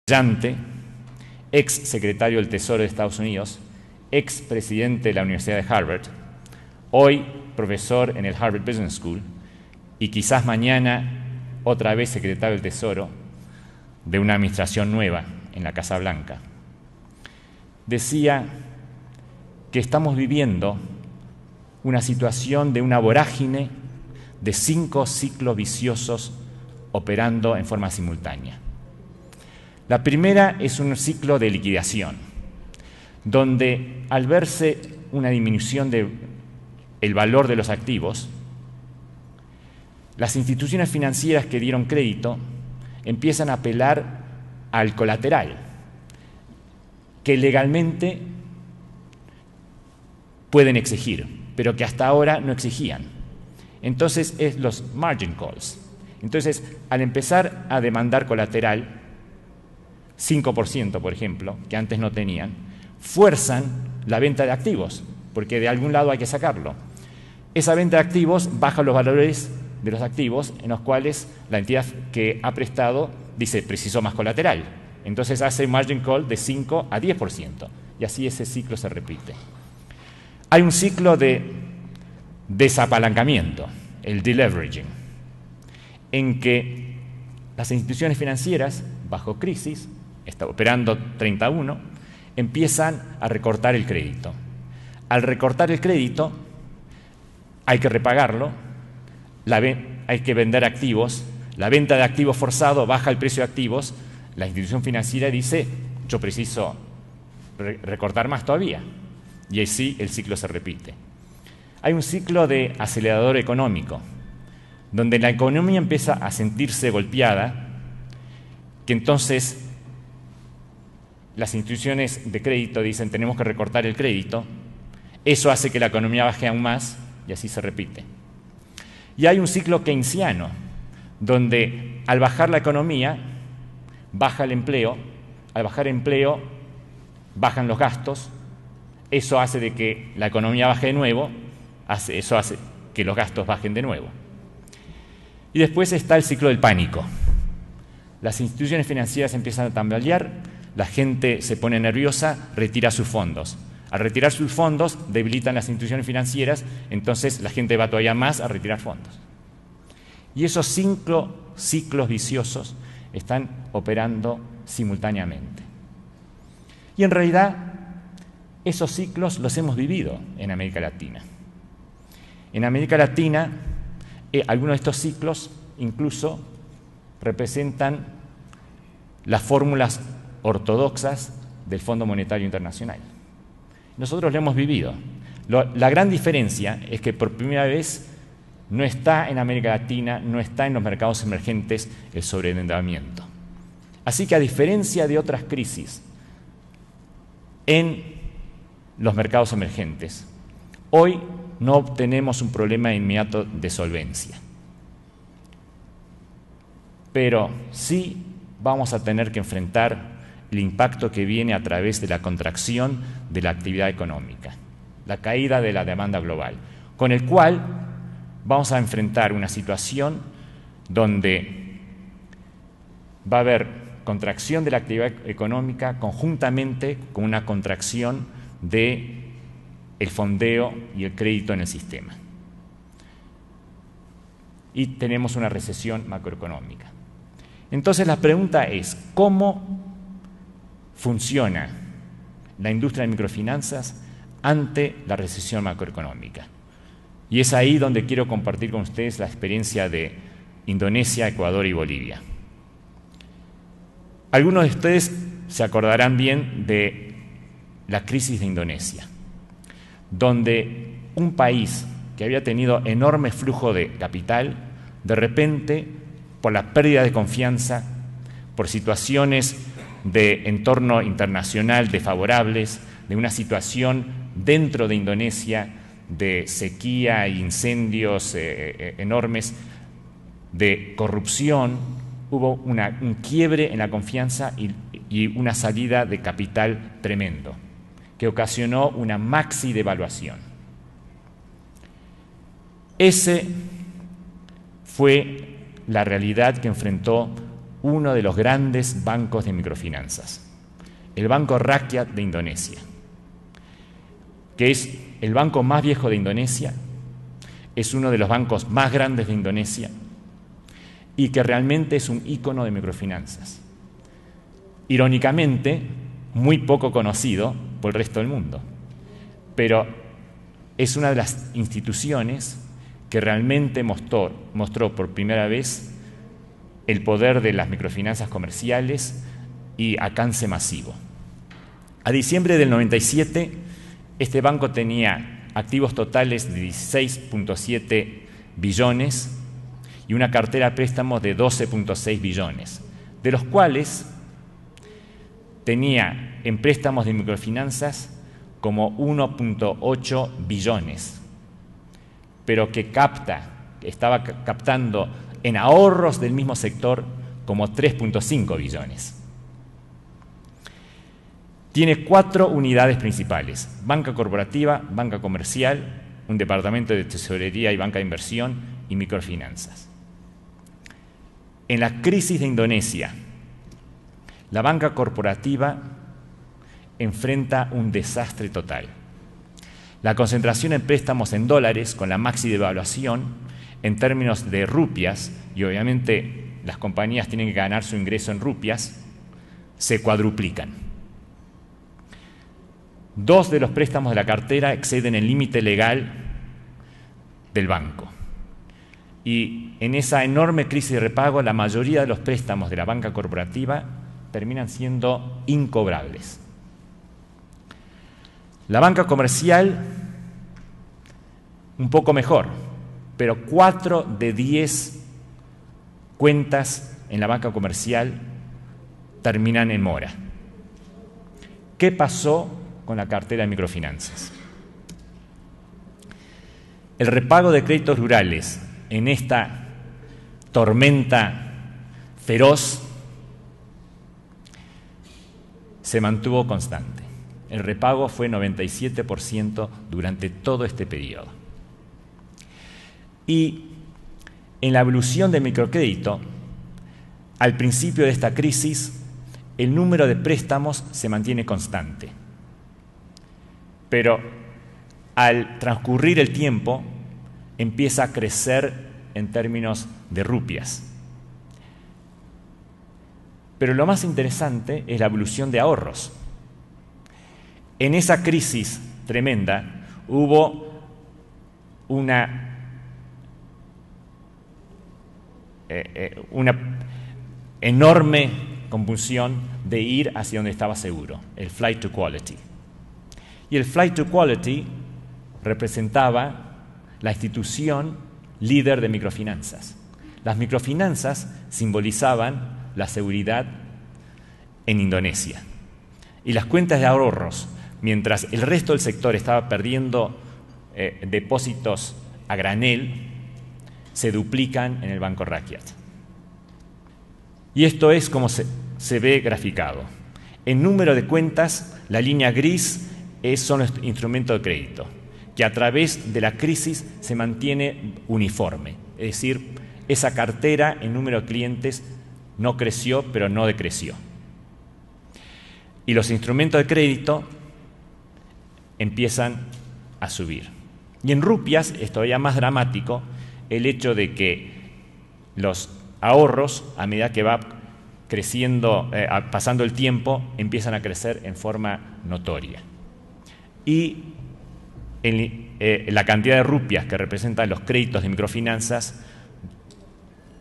brillante, ex secretario del Tesoro de Estados Unidos, ex presidente de la Universidad de Harvard, hoy profesor en el Harvard Business School y quizás mañana otra vez secretario del Tesoro de una administración nueva en la Casa Blanca. Decía que estamos viviendo una situación de una vorágine de 5 ciclos viciosos operando en forma simultánea. La primera es un ciclo de liquidación, donde al verse una disminución del valor de los activos, las instituciones financieras que dieron crédito empiezan a apelar al colateral, que legalmente pueden exigir, pero que hasta ahora no exigían. Entonces es los margin calls. Entonces, al empezar a demandar colateral, 5%, por ejemplo, que antes no tenían, fuerzan la venta de activos, porque de algún lado hay que sacarlo. Esa venta de activos baja los valores de los activos en los cuales la entidad que ha prestado dice, preciso más colateral. Entonces hace un margin call de 5 a 10%, y así ese ciclo se repite. Hay un ciclo de desapalancamiento, el deleveraging, en que las instituciones financieras, bajo crisis, está operando 31, empiezan a recortar el crédito. Al recortar el crédito, hay que repagarlo, hay que vender activos, la venta de activos forzado baja el precio de activos, la institución financiera dice, yo preciso recortar más todavía, y así el ciclo se repite. Hay un ciclo de acelerador económico, donde la economía empieza a sentirse golpeada, que entonces las instituciones de crédito dicen tenemos que recortar el crédito, eso hace que la economía baje aún más y así se repite. Y hay un ciclo keynesiano, donde al bajar la economía, baja el empleo, al bajar el empleo, bajan los gastos, eso hace de que la economía baje de nuevo, eso hace que los gastos bajen de nuevo. Y después está el ciclo del pánico. Las instituciones financieras empiezan a tambalear, la gente se pone nerviosa, retira sus fondos. Al retirar sus fondos, debilitan las instituciones financieras, entonces la gente va todavía más a retirar fondos. Y esos 5 ciclos viciosos están operando simultáneamente. Y en realidad, esos ciclos los hemos vivido en América Latina. En América Latina, algunos de estos ciclos incluso representan las fórmulas ortodoxas del Fondo Monetario Internacional. Nosotros lo hemos vivido. La gran diferencia es que por primera vez no está en América Latina, no está en los mercados emergentes el sobreendeudamiento. Así que a diferencia de otras crisis en los mercados emergentes, hoy no tenemos un problema inmediato de solvencia. Pero sí vamos a tener que enfrentar el impacto que viene a través de la contracción de la actividad económica, la caída de la demanda global, con el cual vamos a enfrentar una situación donde va a haber contracción de la actividad económica conjuntamente con una contracción del fondeo y el crédito en el sistema. Y tenemos una recesión macroeconómica. Entonces la pregunta es, ¿cómo funciona la industria de microfinanzas ante la recesión macroeconómica? Y es ahí donde quiero compartir con ustedes la experiencia de Indonesia, Ecuador y Bolivia. Algunos de ustedes se acordarán bien de la crisis de Indonesia, donde un país que había tenido enorme flujo de capital, de repente, por la pérdida de confianza, por situaciones de entorno internacional desfavorables, de una situación dentro de Indonesia de sequía e incendios enormes, de corrupción, hubo un quiebre en la confianza y una salida de capital tremendo, que ocasionó una maxi devaluación. Ese fue la realidad que enfrentó uno de los grandes bancos de microfinanzas, el Banco Rakyat de Indonesia, que es el banco más viejo de Indonesia, es uno de los bancos más grandes de Indonesia y que realmente es un ícono de microfinanzas. Irónicamente, muy poco conocido por el resto del mundo, pero es una de las instituciones que realmente mostró por primera vez el poder de las microfinanzas comerciales y alcance masivo. A diciembre del 97, este banco tenía activos totales de 16.7 billones y una cartera de préstamos de 12.6 billones, de los cuales tenía en préstamos de microfinanzas como 1.8 billones, pero que estaba captando en ahorros del mismo sector como 3.5 billones. Tiene 4 unidades principales: banca corporativa, banca comercial, un departamento de tesorería y banca de inversión y microfinanzas. En la crisis de Indonesia, la banca corporativa enfrenta un desastre total. La concentración en préstamos en dólares, con la máxima devaluación en términos de rupias, y obviamente las compañías tienen que ganar su ingreso en rupias, se cuadruplican. 2 de los préstamos de la cartera exceden el límite legal del banco. Y en esa enorme crisis de repago, la mayoría de los préstamos de la banca corporativa terminan siendo incobrables. La banca comercial, un poco mejor, pero 4 de 10 cuentas en la banca comercial terminan en mora. ¿Qué pasó con la cartera de microfinanzas? El repago de créditos rurales en esta tormenta feroz se mantuvo constante. El repago fue 97% durante todo este periodo. Y en la evolución del microcrédito, al principio de esta crisis, el número de préstamos se mantiene constante. Pero al transcurrir el tiempo, empieza a crecer en términos de rupias. Pero lo más interesante es la evolución de ahorros. En esa crisis tremenda hubo una enorme compulsión de ir hacia donde estaba seguro, el flight to quality. Y el flight to quality representaba la institución líder de microfinanzas. Las microfinanzas simbolizaban la seguridad en Indonesia. Y las cuentas de ahorros, mientras el resto del sector estaba perdiendo depósitos a granel, se duplican en el Banco Rakyat. Y esto es como se ve graficado. En número de cuentas, la línea gris son los instrumentos de crédito, que a través de la crisis se mantiene uniforme. Es decir, esa cartera en número de clientes no creció, pero no decreció. Y los instrumentos de crédito empiezan a subir. Y en rupias es todavía más dramático el hecho de que los ahorros, a medida que va creciendo, pasando el tiempo, empiezan a crecer en forma notoria. Y la cantidad de rupias que representan los créditos de microfinanzas,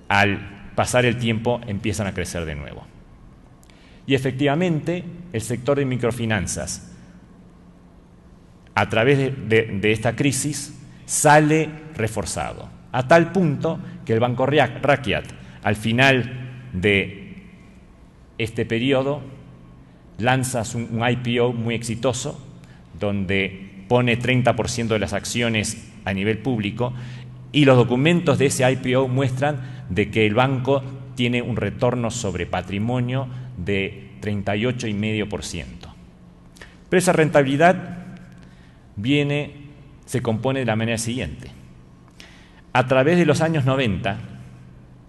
al pasar el tiempo, empiezan a crecer de nuevo. Y efectivamente, el sector de microfinanzas, a través de esta crisis, sale reforzado, a tal punto que el Banco Rakyat, al final de este periodo, lanza un IPO muy exitoso, donde pone 30% de las acciones a nivel público, y los documentos de ese IPO muestran de que el banco tiene un retorno sobre patrimonio de 38,5%. Pero esa rentabilidad se compone de la manera siguiente. A través de los años 90,